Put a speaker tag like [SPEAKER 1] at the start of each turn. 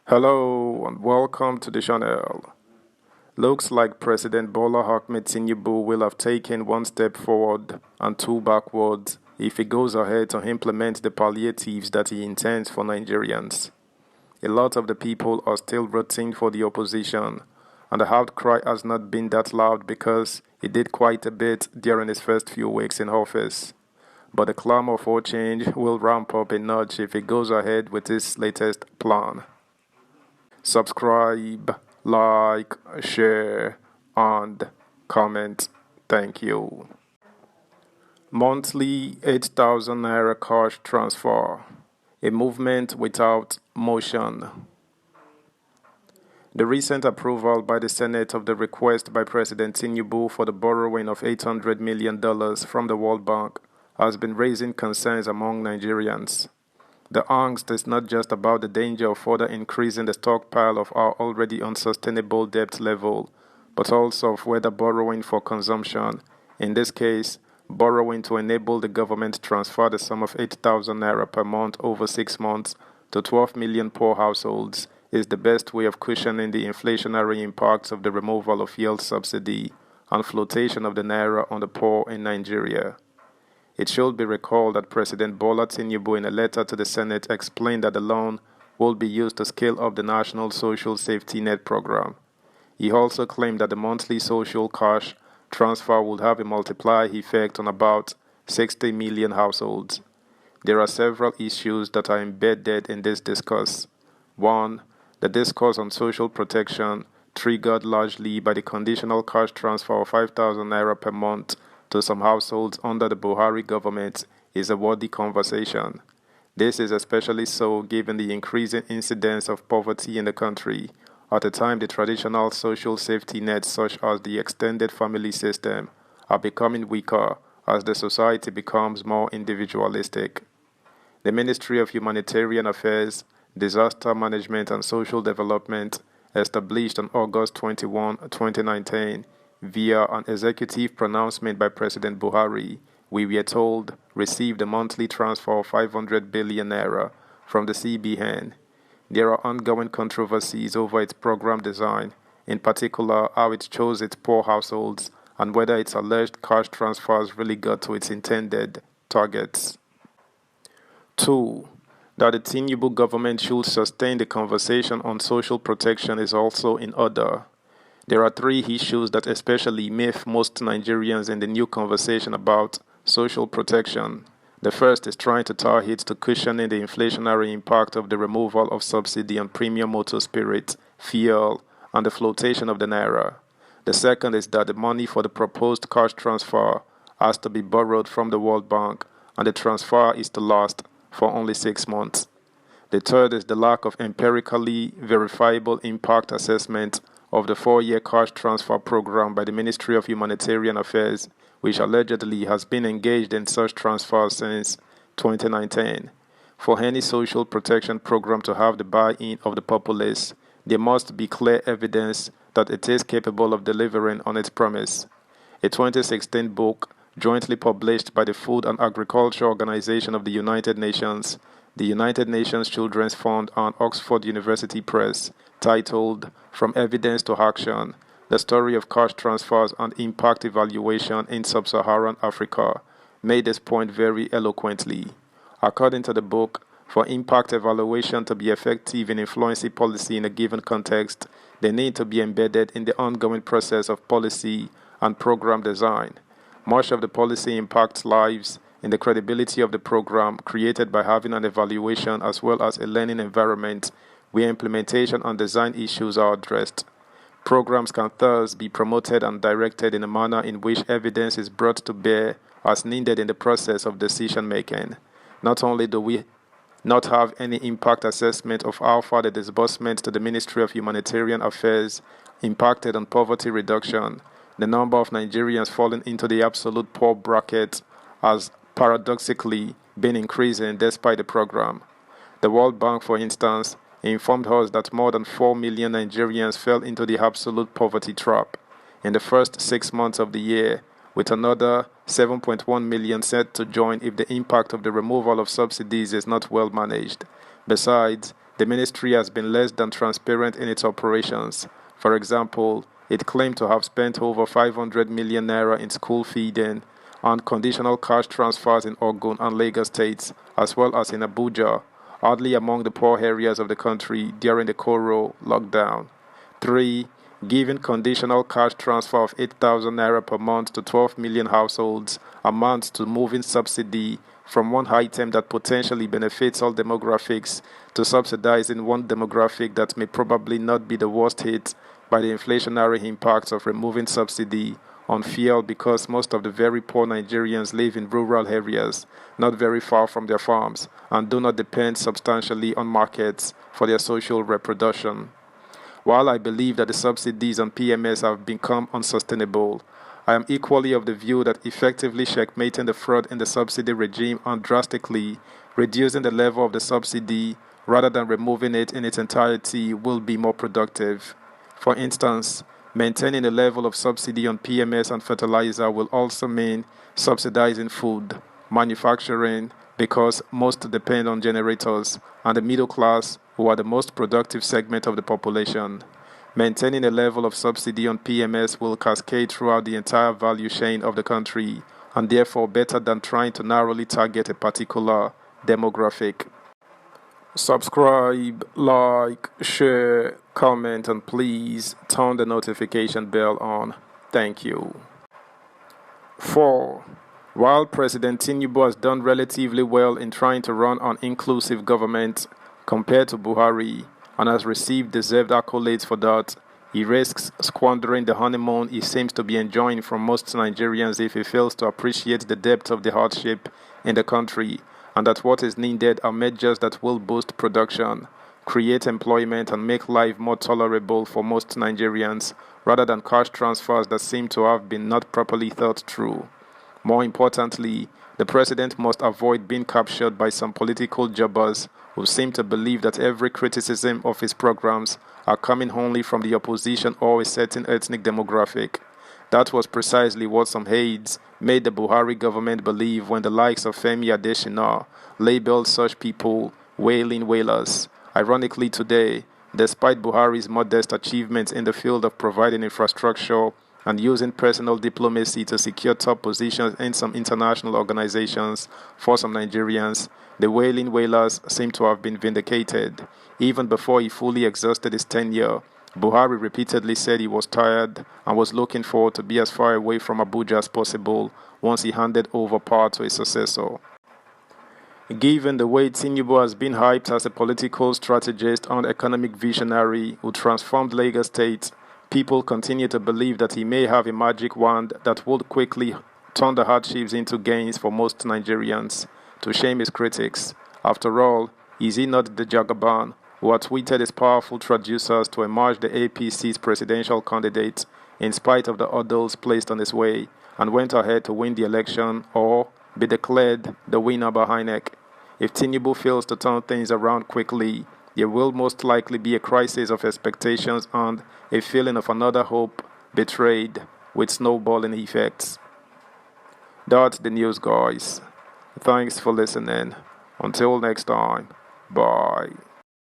[SPEAKER 1] Hello and welcome to the channel. Looks like President Bola Ahmed Tinubu will have taken one step forward and two backwards if he goes ahead to implement the palliatives that he intends for Nigerians. A lot of the people are still rooting for the opposition, and the outcry has not been that loud because he did quite a bit during his first few weeks in office. But the clamor for change will ramp up a notch if he goes ahead with his latest plan. Subscribe, like, share, and comment. Thank you. Monthly 8,000 naira cash transfer. A movement without motion. The recent approval by the Senate of the request by President Tinubu for the borrowing of $800 million from the World Bank has been raising concerns among Nigerians. The angst is not just about the danger of further increasing the stockpile of our already unsustainable debt level, but also of whether borrowing for consumption, in this case, borrowing to enable the government to transfer the sum of 8,000 naira per month over 6 months to 12 million poor households, is the best way of cushioning the inflationary impacts of the removal of fuel subsidy and flotation of the naira on the poor in Nigeria. It should be recalled that President Bola Tinubu in a letter to the Senate explained that the loan will be used to scale up the National Social Safety Net program. He also claimed that the monthly social cash transfer would have a multiplier effect on about 60 million households. There are several issues that are embedded in this discourse. 1. The discourse on social protection, triggered largely by the conditional cash transfer of 5,000 naira per month to some households under the Buhari government, is a worthy conversation. This is especially so given the increasing incidence of poverty in the country, at a time the traditional social safety nets such as the extended family system are becoming weaker as the society becomes more individualistic. The Ministry of Humanitarian Affairs, Disaster Management and Social Development, established on August 21, 2019, via an executive pronouncement by President Buhari, we were told, received a monthly transfer of 500 billion naira from the CBN. There are ongoing controversies over its program design, in particular how it chose its poor households and whether its alleged cash transfers really got to its intended targets. 2. That the Tinubu government should sustain the conversation on social protection is also in order. There are three issues that especially miff most Nigerians in the new conversation about social protection. The first is trying to tie it to cushioning the inflationary impact of the removal of subsidy on premium motor spirit, fuel, and the flotation of the naira. The second is that the money for the proposed cash transfer has to be borrowed from the World Bank, and the transfer is to last for only 6 months. The third is the lack of empirically verifiable impact assessment of the 4-year cash transfer program by the Ministry of Humanitarian Affairs, which allegedly has been engaged in such transfers since 2019. For any social protection program to have the buy-in of the populace, there must be clear evidence that it is capable of delivering on its promise. A 2016 book, jointly published by the Food and Agriculture Organization of the United Nations, the United Nations Children's Fund, and Oxford University Press, titled From Evidence to Action, The Story of Cash Transfers and Impact Evaluation in Sub-Saharan Africa, made this point very eloquently. According to the book, for impact evaluation to be effective in influencing policy in a given context, they need to be embedded in the ongoing process of policy and program design. Much of the policy impacts lives in the credibility of the program created by having an evaluation as well as a learning environment where implementation and design issues are addressed. Programs can thus be promoted and directed in a manner in which evidence is brought to bear as needed in the process of decision-making. Not only do we not have any impact assessment of how far the disbursement to the Ministry of Humanitarian Affairs impacted on poverty reduction, the number of Nigerians falling into the absolute poor bracket has paradoxically been increasing despite the program. The World Bank, for instance, informed us that more than 4 million Nigerians fell into the absolute poverty trap in the first 6 months of the year, with another 7.1 million set to join if the impact of the removal of subsidies is not well managed. Besides, the ministry has been less than transparent in its operations. For example, it claimed to have spent over 500 million naira in school feeding and conditional cash transfers in Ogun and Lagos states, as well as in Abuja, hardly among the poor areas of the country during the Koro lockdown. 3. Giving conditional cash transfer of 8,000 naira per month to 12 million households amounts to moving subsidy from one item that potentially benefits all demographics to subsidizing one demographic that may probably not be the worst hit by the inflationary impacts of removing subsidy on fuel, because most of the very poor Nigerians live in rural areas not very far from their farms and do not depend substantially on markets for their social reproduction. While I believe that the subsidies on PMS have become unsustainable, I am equally of the view that effectively checkmating the fraud in the subsidy regime and drastically reducing the level of the subsidy rather than removing it in its entirety will be more productive. For instance, maintaining the level of subsidy on PMS and fertilizer will also mean subsidizing food, manufacturing, because most depend on generators, and the middle class, who are the most productive segment of the population. Maintaining a level of subsidy on PMS will cascade throughout the entire value chain of the country, and therefore better than trying to narrowly target a particular demographic. Subscribe, like, share, comment, and please turn the notification bell on. Thank you. 4. While President Tinubu has done relatively well in trying to run an inclusive government compared to Buhari and has received deserved accolades for that, he risks squandering the honeymoon he seems to be enjoying from most Nigerians if he fails to appreciate the depth of the hardship in the country, and that what is needed are measures that will boost production, create employment, and make life more tolerable for most Nigerians, rather than cash transfers that seem to have been not properly thought through. More importantly, the president must avoid being captured by some political jobbers who seem to believe that every criticism of his programs are coming only from the opposition or a certain ethnic demographic. That was precisely what some aides made the Buhari government believe when the likes of Femi Adesina labeled such people wailing wailers. Ironically today, despite Buhari's modest achievements in the field of providing infrastructure and using personal diplomacy to secure top positions in some international organizations for some Nigerians, the wailing wailers seem to have been vindicated. Even before he fully exhausted his tenure, Buhari repeatedly said he was tired and was looking forward to be as far away from Abuja as possible once he handed over power to his successor. Given the way Tinubu has been hyped as a political strategist and economic visionary who transformed Lagos State, people continue to believe that he may have a magic wand that would quickly turn the hardships into gains for most Nigerians. To shame his critics, after all, is he not the Jagaban who had tweeted his powerful traducers to emerge the APC's presidential candidate in spite of the hurdles placed on his way, and went ahead to win the election or be declared the winner by INEC? If Tinubu fails to turn things around quickly, there will most likely be a crisis of expectations and a feeling of another hope betrayed, with snowballing effects. That's the news, guys. Thanks for listening. Until next time, bye.